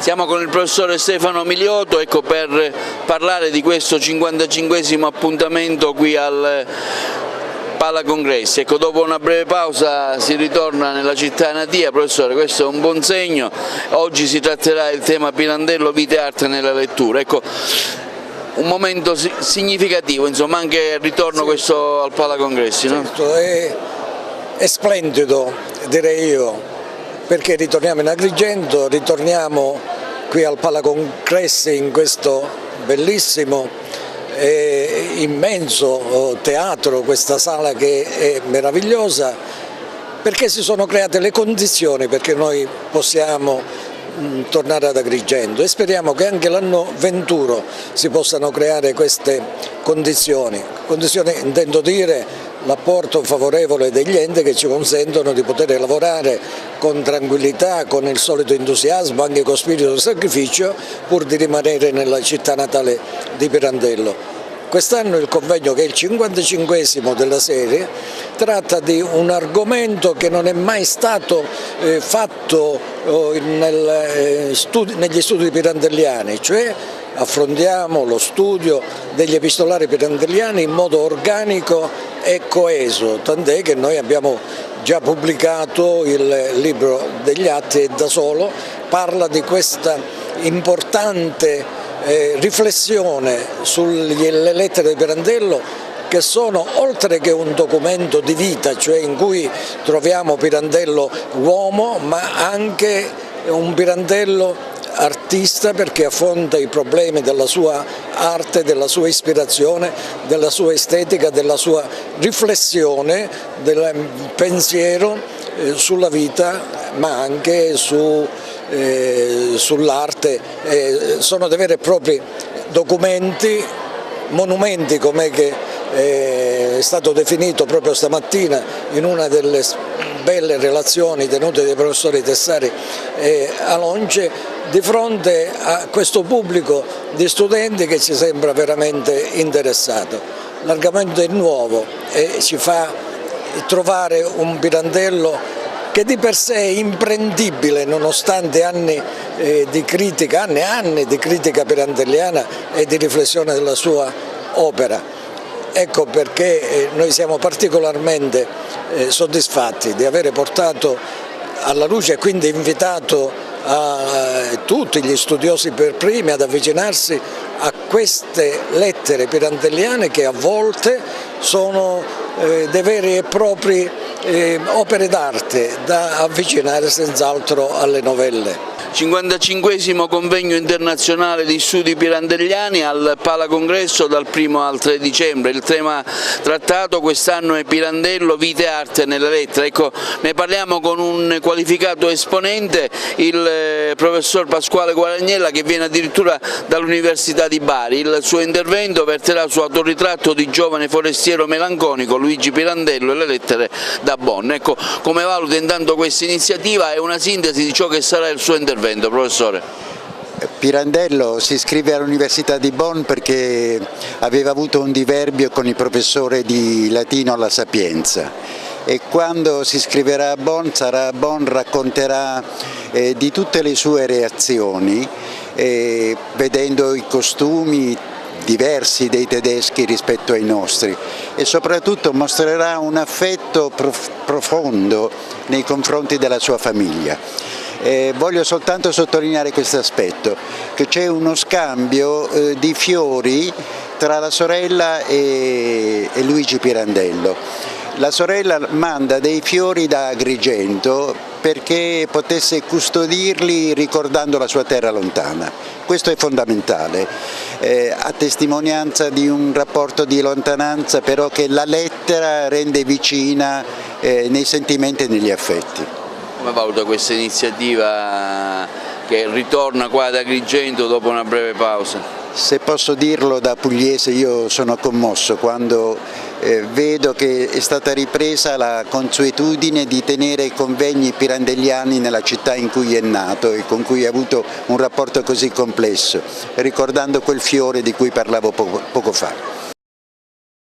Siamo con il professore Stefano Miliotto, ecco, per parlare di questo 55esimo appuntamento qui al Palacongressi. Ecco, dopo una breve pausa si ritorna nella città natia. Professore, questo è un buon segno. Oggi si tratterà il tema Pirandello, vita e arte nella lettura. Ecco, un momento significativo, insomma, anche il ritorno questo al Palacongressi, no? Certo, è splendido, direi io, perché ritorniamo in Agrigento, ritorniamo qui al Palacongressi in questo bellissimo e immenso teatro, questa sala che è meravigliosa, perché si sono create le condizioni perché noi possiamo tornare ad Agrigento e speriamo che anche l'anno venturo si possano creare queste condizioni, intendo dire l'apporto favorevole degli enti che ci consentono di poter lavorare con tranquillità, con il solito entusiasmo, anche con spirito di sacrificio, pur di rimanere nella città natale di Pirandello. Quest'anno il convegno, che è il 55esimo della serie, tratta di un argomento che non è mai stato fatto negli studi pirandelliani, cioè affrontiamo lo studio degli epistolari pirandelliani in modo organico e coeso, tant'è che noi abbiamo già pubblicato il libro degli atti e da solo parla di questa importante riflessione sulle lettere di Pirandello, che sono oltre che un documento di vita, cioè in cui troviamo Pirandello uomo, ma anche un Pirandello artista, perché affronta i problemi della sua arte, della sua ispirazione, della sua estetica, della sua riflessione, del pensiero sulla vita, ma anche sull'arte. Sono dei veri e propri documenti, monumenti, come è stato definito proprio stamattina in una delle belle relazioni tenute dai professori Tessari e Alonce, di fronte a questo pubblico di studenti che ci sembra veramente interessato. L'argomento è nuovo e ci fa trovare un Pirandello che di per sé è imprendibile, nonostante anni di critica, anni di critica pirandelliana e di riflessione della sua opera. Ecco perché noi siamo particolarmente soddisfatti di avere portato alla luce e quindi invitato a tutti gli studiosi per primi ad avvicinarsi a queste lettere pirandelliane, che a volte sono dei veri e propri opere d'arte da avvicinare senz'altro alle novelle. 55esimo convegno internazionale di studi pirandelliani al Palacongresso dal 1° al 3 dicembre. Il tema trattato quest'anno è Pirandello, vita e arte nelle lettere. Ecco, ne parliamo con un qualificato esponente, il professor Pasquale Guadagnella, che viene addirittura dall'Università di Bari. Il suo intervento verterà su Autoritratto di giovane forestiero melanconico Luigi Pirandello e le lettere da Bonn. Ecco, come valuta intanto questa iniziativa e una sintesi di ciò che sarà il suo intervento, professore? Pirandello si iscrive all'Università di Bonn perché aveva avuto un diverbio con il professore di latino alla Sapienza, e quando si iscriverà a Bonn, sarà a Bonn, racconterà di tutte le sue reazioni, vedendo i costumi diversi dei tedeschi rispetto ai nostri, e soprattutto mostrerà un affetto profondo nei confronti della sua famiglia. Voglio soltanto sottolineare questo aspetto, che c'è uno scambio di fiori tra la sorella e Luigi Pirandello. La sorella manda dei fiori da Agrigento perché potesse custodirli ricordando la sua terra lontana. Questo è fondamentale, a testimonianza di un rapporto di lontananza, però che la lettera rende vicina nei sentimenti e negli affetti. Come valuta questa iniziativa che ritorna qua ad Agrigento dopo una breve pausa? Se posso dirlo da pugliese, io sono commosso quando vedo che è stata ripresa la consuetudine di tenere i convegni pirandelliani nella città in cui è nato e con cui ha avuto un rapporto così complesso, ricordando quel fiore di cui parlavo poco fa.